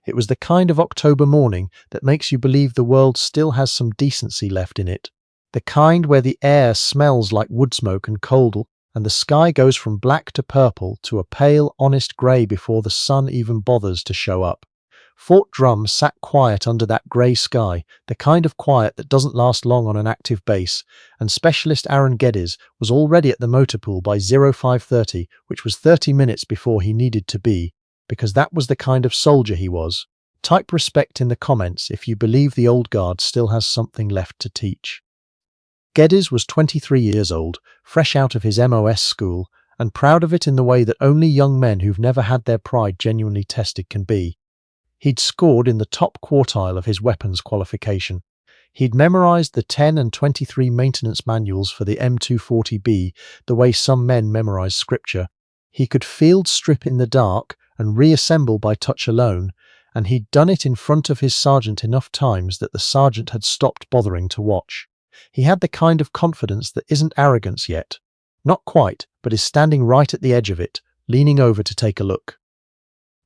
It was the kind of October morning that makes you believe the world still has some decency left in it. The kind where the air smells like wood smoke and coal, and the sky goes from black to purple to a pale, honest grey before the sun even bothers to show up. Fort Drum sat quiet under that grey sky, the kind of quiet that doesn't last long on an active base, and Specialist Aaron Geddes was already at the motor pool by 0530, which was 30 minutes before he needed to be, because that was the kind of soldier he was. Type respect in the comments if you believe the old guard still has something left to teach. Geddes was 23 years old, fresh out of his MOS school, and proud of it in the way that only young men who've never had their pride genuinely tested can be. He'd scored in the top quartile of his weapons qualification. He'd memorized the 10 and 23 maintenance manuals for the M240B the way some men memorize scripture. He could field strip in the dark and reassemble by touch alone, and he'd done it in front of his sergeant enough times that the sergeant had stopped bothering to watch. He had the kind of confidence that isn't arrogance yet. Not quite, but is standing right at the edge of it, leaning over to take a look.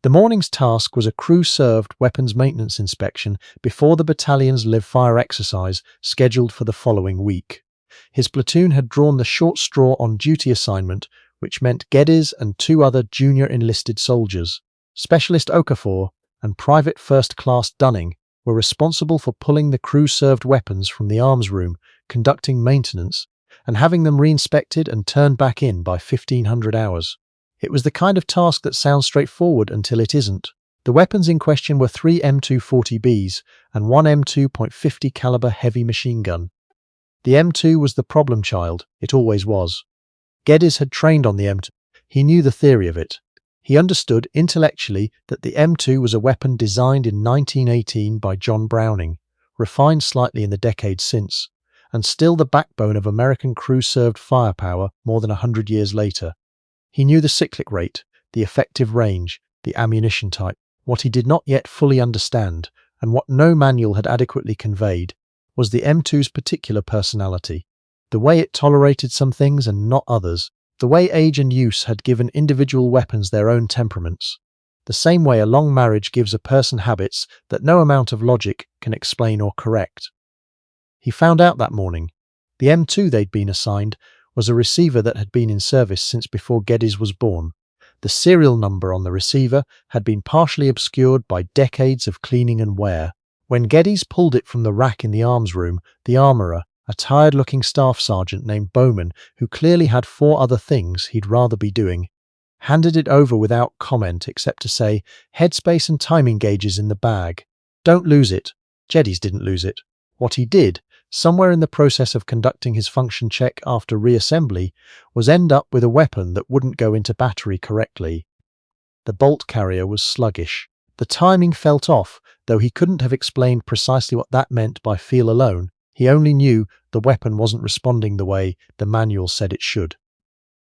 The morning's task was a crew-served weapons maintenance inspection before the battalion's live-fire exercise scheduled for the following week. His platoon had drawn the short straw on duty assignment, which meant Geddes and 2 other junior enlisted soldiers, Specialist Okafor and Private First Class Dunning, were responsible for pulling the crew-served weapons from the arms room, conducting maintenance, and having them re-inspected and turned back in by 1500 hours. It was the kind of task that sounds straightforward until it isn't. The weapons in question were 3 M240Bs and 1 M2.50 caliber heavy machine gun. The M2 was the problem child, it always was. Geddes had trained on the M2. He knew the theory of it. He understood intellectually that the M2 was a weapon designed in 1918 by John Browning, refined slightly in the decades since, and still the backbone of American crew-served firepower more than 100 years later. He knew the cyclic rate, the effective range, the ammunition type. What he did not yet fully understand, and what no manual had adequately conveyed, was the M2's particular personality, the way it tolerated some things and not others, the way age and use had given individual weapons their own temperaments, the same way a long marriage gives a person habits that no amount of logic can explain or correct. He found out that morning. The M2 they'd been assigned was a receiver that had been in service since before Geddes was born. The serial number on the receiver had been partially obscured by decades of cleaning and wear. When Geddes pulled it from the rack in the arms room, the armourer, a tired-looking staff sergeant named Bowman, who clearly had 4 other things he'd rather be doing, handed it over without comment except to say, "Headspace and timing gauges in the bag. Don't lose it." Geddes didn't lose it. What he did, somewhere in the process of conducting his function check after reassembly, was end up with a weapon that wouldn't go into battery correctly. The bolt carrier was sluggish. The timing felt off, though he couldn't have explained precisely what that meant by feel alone. He only knew the weapon wasn't responding the way the manual said it should.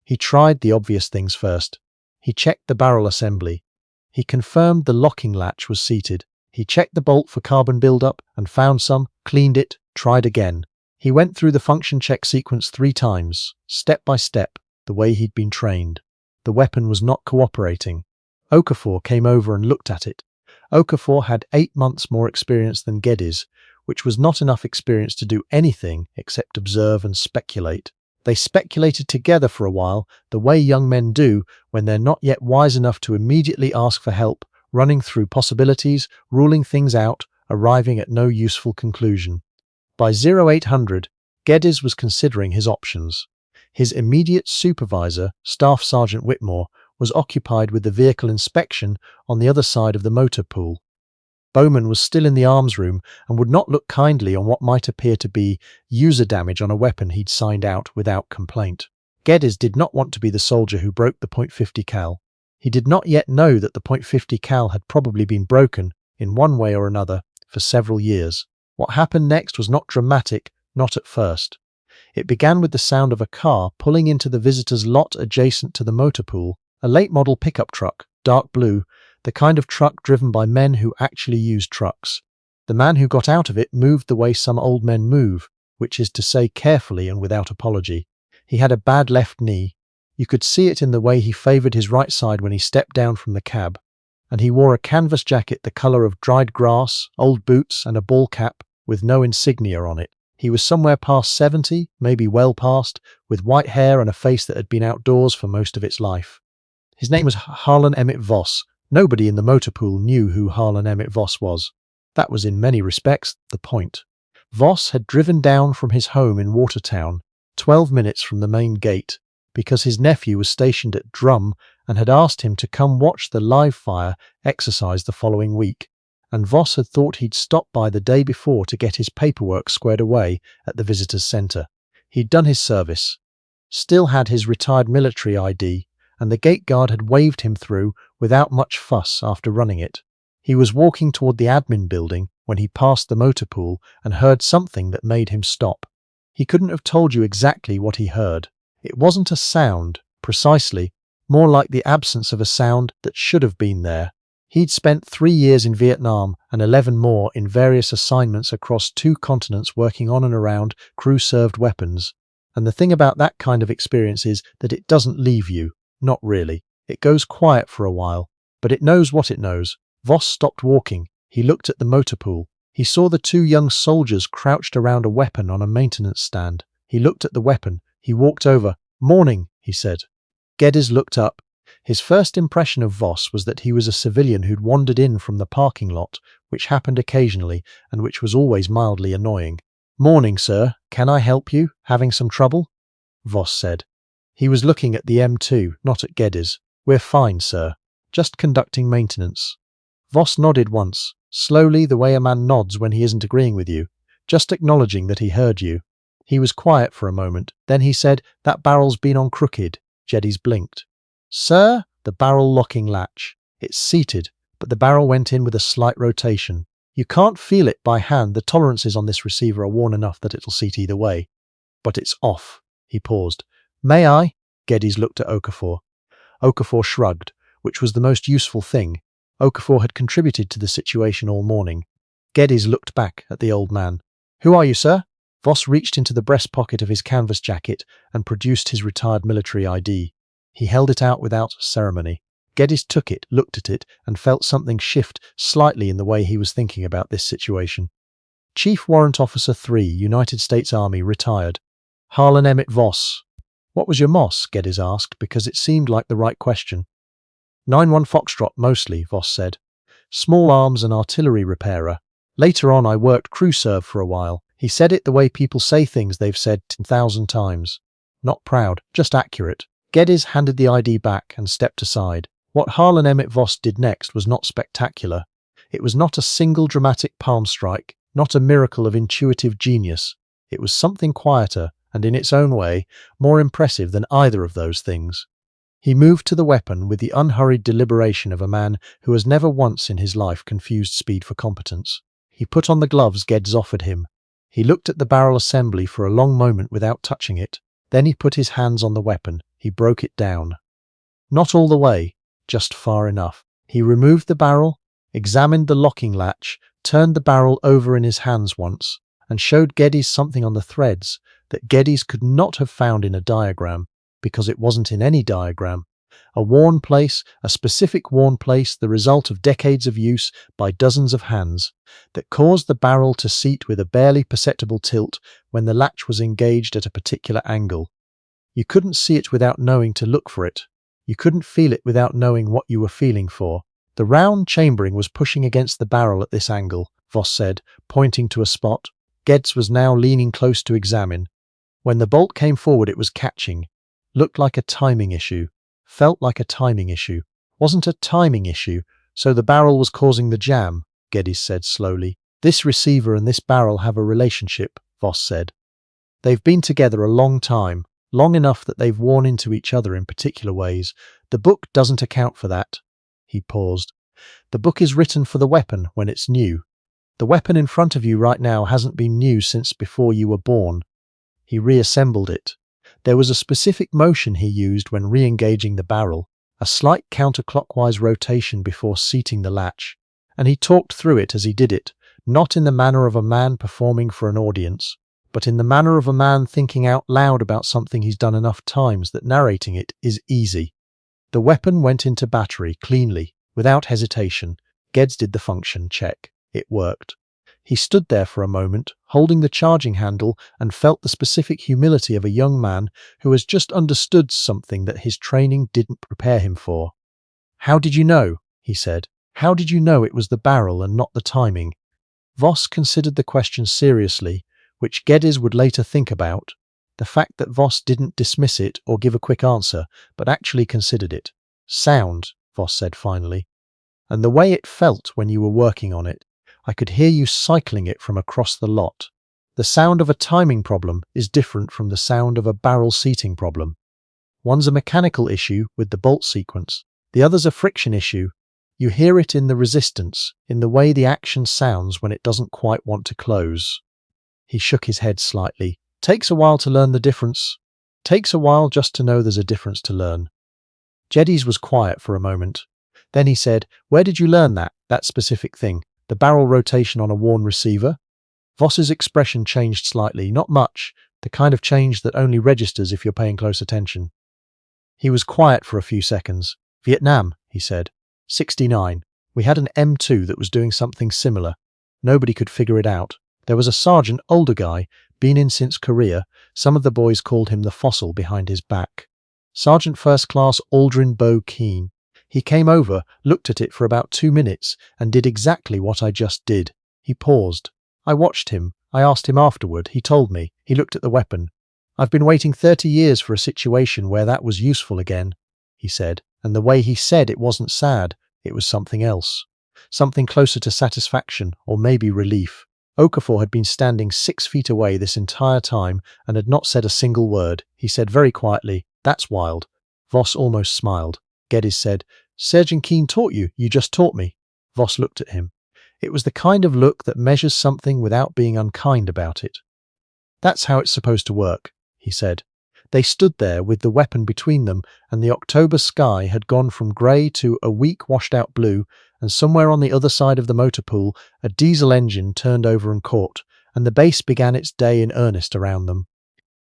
He tried the obvious things first. He checked the barrel assembly. He confirmed the locking latch was seated. He checked the bolt for carbon buildup and found some, cleaned it, tried again. He went through the function check sequence 3 times, step by step, the way he'd been trained. The weapon was not cooperating. Okafor came over and looked at it. Okafor had 8 months more experience than Geddes, which was not enough experience to do anything except observe and speculate. They speculated together for a while, the way young men do when they're not yet wise enough to immediately ask for help, running through possibilities, ruling things out, arriving at no useful conclusion. By 0800, Geddes was considering his options. His immediate supervisor, Staff Sergeant Whitmore, was occupied with the vehicle inspection on the other side of the motor pool. Bowman was still in the arms room and would not look kindly on what might appear to be user damage on a weapon he'd signed out without complaint. Geddes did not want to be the soldier who broke the .50 cal. He did not yet know that the .50 cal had probably been broken, in one way or another, for several years. What happened next was not dramatic, not at first. It began with the sound of a car pulling into the visitor's lot adjacent to the motor pool, a late-model pickup truck, dark blue, the kind of truck driven by men who actually used trucks. The man who got out of it moved the way some old men move, which is to say carefully and without apology. He had a bad left knee. You could see it in the way he favoured his right side when he stepped down from the cab. and he wore a canvas jacket the color of dried grass, old boots, and a ball cap with no insignia on it. He was somewhere past 70, maybe well past, with white hair and a face that had been outdoors for most of its life. His name was Harlan Emmett Voss. Nobody in the motor pool knew who Harlan Emmett Voss was. That was in many respects the point. Voss had driven down from his home in Watertown, 12 minutes from the main gate, because his nephew was stationed at Drum and had asked him to come watch the live fire exercise the following week, and Voss had thought he'd stop by the day before to get his paperwork squared away at the visitors' centre. He'd done his service, still had his retired military ID, and the gate guard had waved him through without much fuss after running it. He was walking toward the admin building when he passed the motor pool and heard something that made him stop. He couldn't have told you exactly what he heard. It wasn't a sound, precisely, more like the absence of a sound that should have been there. He'd spent 3 years in Vietnam and 11 more in various assignments across 2 continents working on and around crew-served weapons. And the thing about that kind of experience is that it doesn't leave you. Not really. It goes quiet for a while, but it knows what it knows. Voss stopped walking. He looked at the motor pool. He saw the 2 young soldiers crouched around a weapon on a maintenance stand. He looked at the weapon. He walked over. "Morning," he said. Geddes looked up. His first impression of Voss was that he was a civilian who'd wandered in from the parking lot, which happened occasionally and which was always mildly annoying. "Morning, sir. Can I help you? Having some trouble?" Voss said. He was looking at the M2, not at Geddes. "We're fine, sir. Just conducting maintenance." Voss nodded once, slowly the way a man nods when he isn't agreeing with you, just acknowledging that he heard you. He was quiet for a moment. Then he said, "That barrel's been on crooked." Geddes blinked. "Sir?" "The barrel locking latch. It's seated, but the barrel went in with a slight rotation. You can't feel it by hand. The tolerances on this receiver are worn enough that it'll seat either way. But it's off." He paused. "May I?" Geddes looked at Okafor. Okafor shrugged, which was the most useful thing. Okafor had contributed to the situation all morning. Geddes looked back at the old man. "Who are you, sir?" Voss reached into the breast pocket of his canvas jacket and produced his retired military ID. He held it out without ceremony. Geddes took it, looked at it, and felt something shift slightly in the way he was thinking about this situation. "Chief Warrant Officer 3, United States Army, retired. Harlan Emmett Voss." "What was your MOS?" Geddes asked, because it seemed like the right question. 9-1 Foxtrot mostly, Voss said. "Small arms and artillery repairer. Later on I worked crew serve for a while." He said it the way people say things they've said 10,000 times. Not proud, just accurate. Geddes handed the ID back and stepped aside. What Harlan Emmett Voss did next was not spectacular. It was not a single dramatic palm strike, not a miracle of intuitive genius. It was something quieter, and in its own way, more impressive than either of those things. He moved to the weapon with the unhurried deliberation of a man who has never once in his life confused speed for competence. He put on the gloves Geddes offered him. He looked at the barrel assembly for a long moment without touching it. Then he put his hands on the weapon. He broke it down. Not all the way, just far enough. He removed the barrel, examined the locking latch, turned the barrel over in his hands once, and showed Geddes something on the threads that Geddes could not have found in a diagram, because it wasn't in any diagram. A worn place, a specific worn place, the result of decades of use by dozens of hands, that caused the barrel to seat with a barely perceptible tilt when the latch was engaged at a particular angle. You couldn't see it without knowing to look for it. You couldn't feel it without knowing what you were feeling for. The round chambering was pushing against the barrel at this angle, Voss said, pointing to a spot. Geddes was now leaning close to examine. When the bolt came forward it was catching. Looked like a timing issue. Felt like a timing issue. Wasn't a timing issue, so the barrel was causing the jam, Geddes said slowly. "This receiver and this barrel have a relationship," Voss said. "They've been together a long time, long enough that they've worn into each other in particular ways. The book doesn't account for that." He paused. "The book is written for the weapon when it's new. The weapon in front of you right now hasn't been new since before you were born." He reassembled it. There was a specific motion he used when re-engaging the barrel, a slight counterclockwise rotation before seating the latch, and he talked through it as he did it, not in the manner of a man performing for an audience, but in the manner of a man thinking out loud about something he's done enough times that narrating it is easy. The weapon went into battery cleanly. Without hesitation, Geddes did the function check. It worked. He stood there for a moment, holding the charging handle, and felt the specific humility of a young man who has just understood something that his training didn't prepare him for. "How did you know?" he said. "How did you know it was the barrel and not the timing?" Voss considered the question seriously, which Geddes would later think about. The fact that Voss didn't dismiss it or give a quick answer, but actually considered it. "Sound," Voss said finally. "And the way it felt when you were working on it. I could hear you cycling it from across the lot. The sound of a timing problem is different from the sound of a barrel seating problem. One's a mechanical issue with the bolt sequence. The other's a friction issue. You hear it in the resistance, in the way the action sounds when it doesn't quite want to close." He shook his head slightly. "Takes a while to learn the difference. Takes a while just to know there's a difference to learn." Geddes was quiet for a moment. Then he said, "Where did you learn that specific thing? The barrel rotation on a worn receiver?" Voss's expression changed slightly. "Not much. The kind of change that only registers if you're paying close attention." He was quiet for a few seconds. "Vietnam," he said. "69. We had an M2 that was doing something similar. Nobody could figure it out. There was a sergeant, older guy, been in since Korea. Some of the boys called him the fossil behind his back. Sergeant First Class Aldrin Bo Keane. He came over, looked at it for about 2 minutes, and did exactly what I just did." He paused. "I watched him. I asked him afterward. He told me. He looked at the weapon. I've been waiting 30 years for a situation where that was useful again," he said. And the way he said it wasn't sad. It was something else. Something closer to satisfaction, or maybe relief. Okafor had been standing 6 feet away this entire time and had not said a single word. He said very quietly, "That's wild." Voss almost smiled. Geddes said, "Sergeant Keane taught you. You just taught me." Voss looked at him. It was the kind of look that measures something without being unkind about it. "That's how it's supposed to work," he said. They stood there with the weapon between them, and the October sky had gone from grey to a weak washed-out blue, and somewhere on the other side of the motor pool a diesel engine turned over and caught, and the base began its day in earnest around them.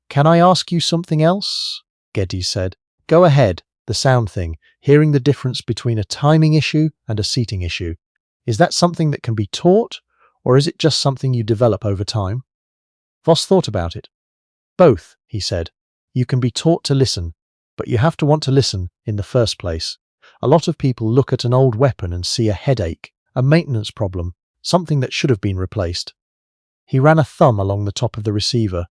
"Can I ask you something else?" Geddes said. "Go ahead. The sound thing, hearing the difference between a timing issue and a seating issue. Is that something that can be taught, or is it just something you develop over time?" Voss thought about it. "Both," he said. "You can be taught to listen, but you have to want to listen in the first place. A lot of people look at an old weapon and see a headache, a maintenance problem, something that should have been replaced." He ran a thumb along the top of the receiver.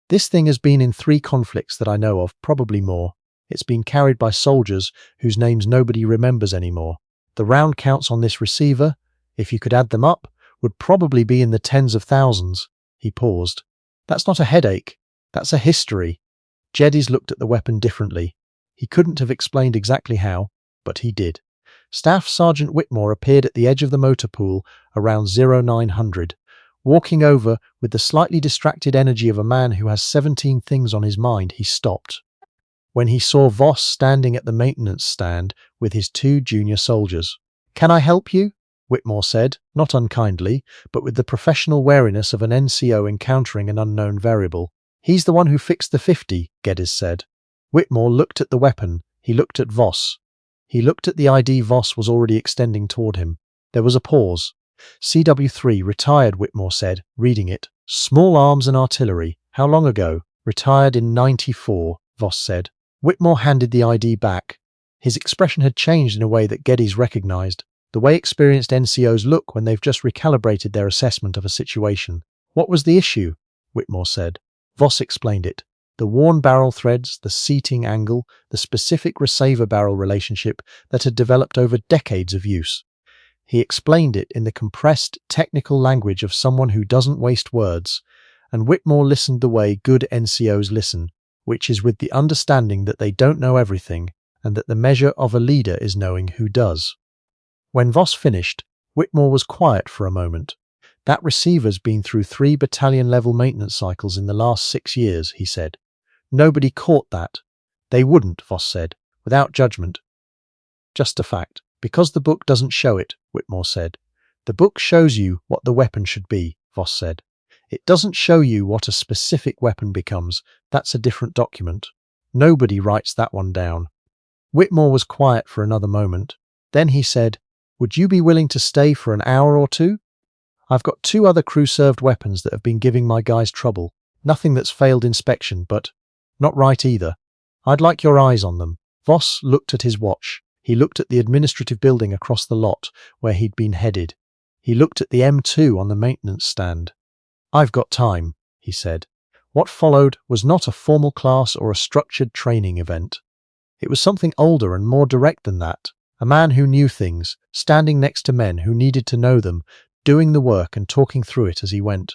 "This thing has been in 3 conflicts that I know of, probably more. It's been carried by soldiers whose names nobody remembers anymore. The round counts on this receiver, if you could add them up, would probably be in the tens of thousands." He paused. "That's not a headache. That's a history." Geddes looked at the weapon differently. He couldn't have explained exactly how, but he did. Staff Sergeant Whitmore appeared at the edge of the motor pool around 0900, walking over with the slightly distracted energy of a man who has 17 things on his mind. He stopped when he saw Voss standing at the maintenance stand with his 2 junior soldiers. "Can I help you?" Whitmore said, not unkindly, but with the professional wariness of an NCO encountering an unknown variable. "He's the one who fixed the 50, Geddes said. Whitmore looked at the weapon. He looked at Voss. He looked at the ID Voss was already extending toward him. There was a pause. "CW3, retired," Whitmore said, reading it. "Small arms and artillery. How long ago?" "Retired in 94, Voss said. Whitmore handed the ID back. His expression had changed in a way that Geddes recognized. The way experienced NCOs look when they've just recalibrated their assessment of a situation. "What was the issue?" Whitmore said. Voss explained it. The worn barrel threads, the seating angle, the specific receiver-barrel relationship that had developed over decades of use. He explained it in the compressed, technical language of someone who doesn't waste words, and Whitmore listened the way good NCOs listen, which is with the understanding that they don't know everything, and that the measure of a leader is knowing who does. When Voss finished, Whitmore was quiet for a moment. "That receiver's been through 3 battalion-level maintenance cycles in the last 6 years, he said. "Nobody caught that." "They wouldn't," Voss said, without judgment. "Just a fact. Because the book doesn't show it," Whitmore said. "The book shows you what the weapon should be," Voss said. "It doesn't show you what a specific weapon becomes. That's a different document. Nobody writes that one down." Whitmore was quiet for another moment. Then he said, "Would you be willing to stay for an hour or two? I've got 2 other crew-served weapons that have been giving my guys trouble. Nothing that's failed inspection, but not right either. I'd like your eyes on them." Voss looked at his watch. He looked at the administrative building across the lot where he'd been headed. He looked at the M2 on the maintenance stand. "I've got time," he said. What followed was not a formal class or a structured training event. It was something older and more direct than that. A man who knew things, standing next to men who needed to know them, doing the work and talking through it as he went.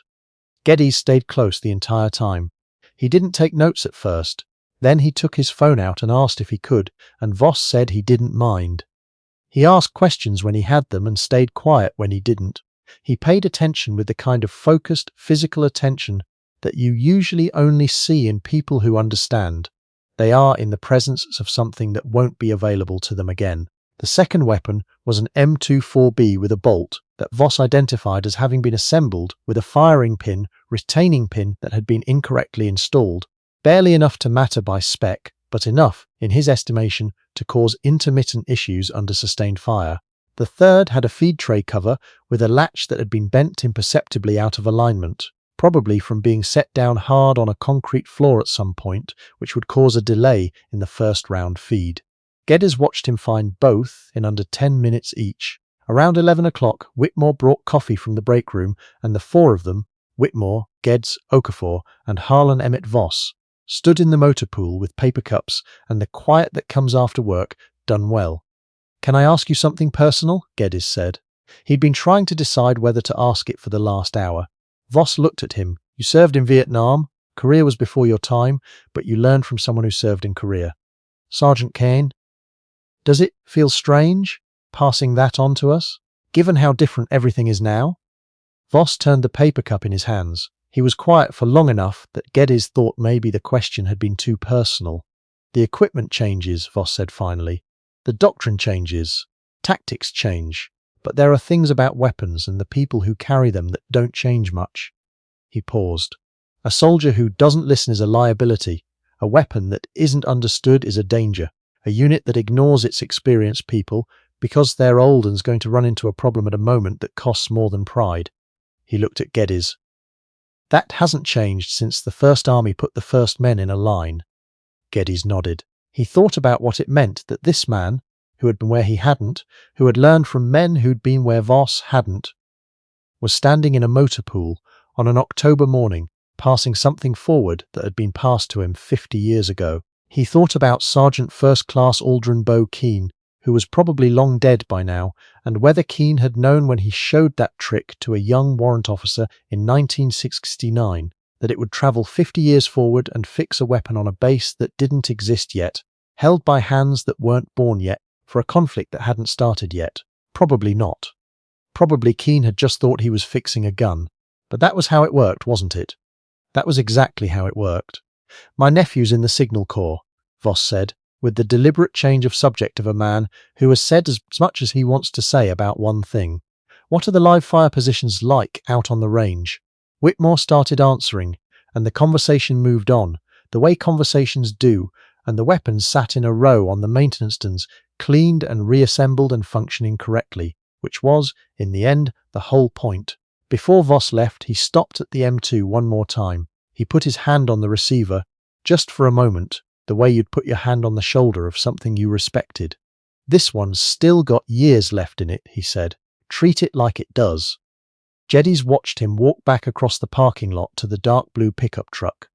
Geddes stayed close the entire time. He didn't take notes at first. Then he took his phone out and asked if he could, and Voss said he didn't mind. He asked questions when he had them and stayed quiet when he didn't. He paid attention with the kind of focused, physical attention that you usually only see in people who understand. They are in the presence of something that won't be available to them again. The second weapon was an M24B with a bolt that Voss identified as having been assembled with a firing pin, retaining pin that had been incorrectly installed. Barely enough to matter by spec, but enough, in his estimation, to cause intermittent issues under sustained fire. The third had a feed tray cover with a latch that had been bent imperceptibly out of alignment, probably from being set down hard on a concrete floor at some point, which would cause a delay in the first round feed. Geddes watched him find both in under 10 minutes each. Around 11 o'clock, Whitmore brought coffee from the break room, and the 4 of them, Whitmore, Geddes, Okafor, and Harlan Emmett Voss, stood in the motor pool with paper cups and the quiet that comes after work done well. "Can I ask you something personal?" Geddes said. He'd been trying to decide whether to ask it for the last hour. Voss looked at him. "You served in Vietnam. Korea was before your time, but you learned from someone who served in Korea. Sergeant Kane, does it feel strange, passing that on to us, given how different everything is now?" Voss turned the paper cup in his hands. He was quiet for long enough that Geddes thought maybe the question had been too personal. "The equipment changes," Voss said finally. "The doctrine changes. Tactics change. But there are things about weapons and the people who carry them that don't change much." He paused. "A soldier who doesn't listen is a liability. A weapon that isn't understood is a danger. A unit that ignores its experienced people because they're old and's going to run into a problem at a moment that costs more than pride." He looked at Geddes. "That hasn't changed since the First Army put the first men in a line." Geddes nodded. He thought about what it meant that this man, who had been where he hadn't, who had learned from men who'd been where Voss hadn't, was standing in a motor pool on an October morning, passing something forward that had been passed to him 50 years ago. He thought about Sergeant First Class Aldrin Bow Keane, who was probably long dead by now, and whether Keane had known when he showed that trick to a young warrant officer in 1969 that it would travel 50 years forward and fix a weapon on a base that didn't exist yet, held by hands that weren't born yet, for a conflict that hadn't started yet. Probably not. Probably Keane had just thought he was fixing a gun. But that was how it worked, wasn't it? That was exactly how it worked. "My nephew's in the Signal Corps," Voss said, with the deliberate change of subject of a man who has said as much as he wants to say about one thing. "What are the live fire positions like out on the range?" Whitmore started answering, and the conversation moved on, the way conversations do, and the weapons sat in a row on the maintenance stands, cleaned and reassembled and functioning correctly, which was, in the end, the whole point. Before Voss left, he stopped at the M2 one more time. He put his hand on the receiver, just for a moment, the way you'd put your hand on the shoulder of something you respected. "This one's still got years left in it," he said. "Treat it like it does." Geddes watched him walk back across the parking lot to the dark blue pickup truck.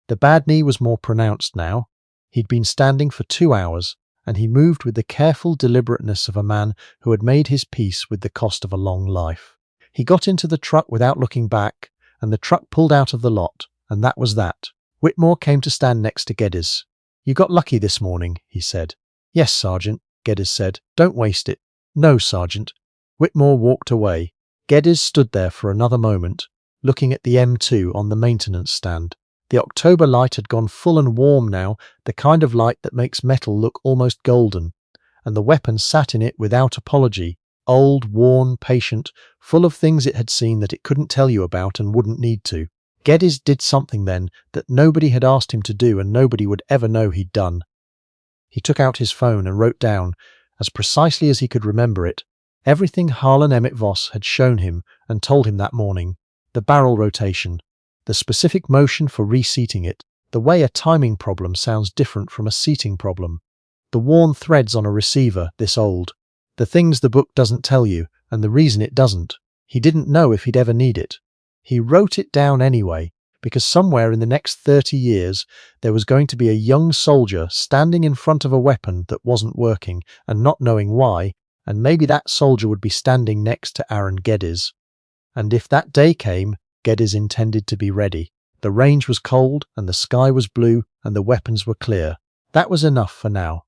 The bad knee was more pronounced now. He'd been standing for 2 hours, and he moved with the careful deliberateness of a man who had made his peace with the cost of a long life. He got into the truck without looking back, and the truck pulled out of the lot, and that was that. Whitmore came to stand next to Geddes. "You got lucky this morning," he said. "Yes, Sergeant," Geddes said. "Don't waste it." "No, Sergeant." Whitmore walked away. Geddes stood there for another moment, looking at the M2 on the maintenance stand. The October light had gone full and warm now, the kind of light that makes metal look almost golden, and the weapon sat in it without apology, old, worn, patient, full of things it had seen that it couldn't tell you about and wouldn't need to. Geddes did something then that nobody had asked him to do and nobody would ever know he'd done. He took out his phone and wrote down, as precisely as he could remember it, everything Harlan Emmett Voss had shown him and told him that morning. The barrel rotation, the specific motion for reseating it, the way a timing problem sounds different from a seating problem, the worn threads on a receiver this old, the things the book doesn't tell you, and the reason it doesn't. He didn't know if he'd ever need it. He wrote it down anyway, because somewhere in the next 30 years there was going to be a young soldier standing in front of a weapon that wasn't working and not knowing why, and maybe that soldier would be standing next to Aaron Geddes. And if that day came, Geddes intended to be ready. The range was cold, and the sky was blue, and the weapons were clear. That was enough for now.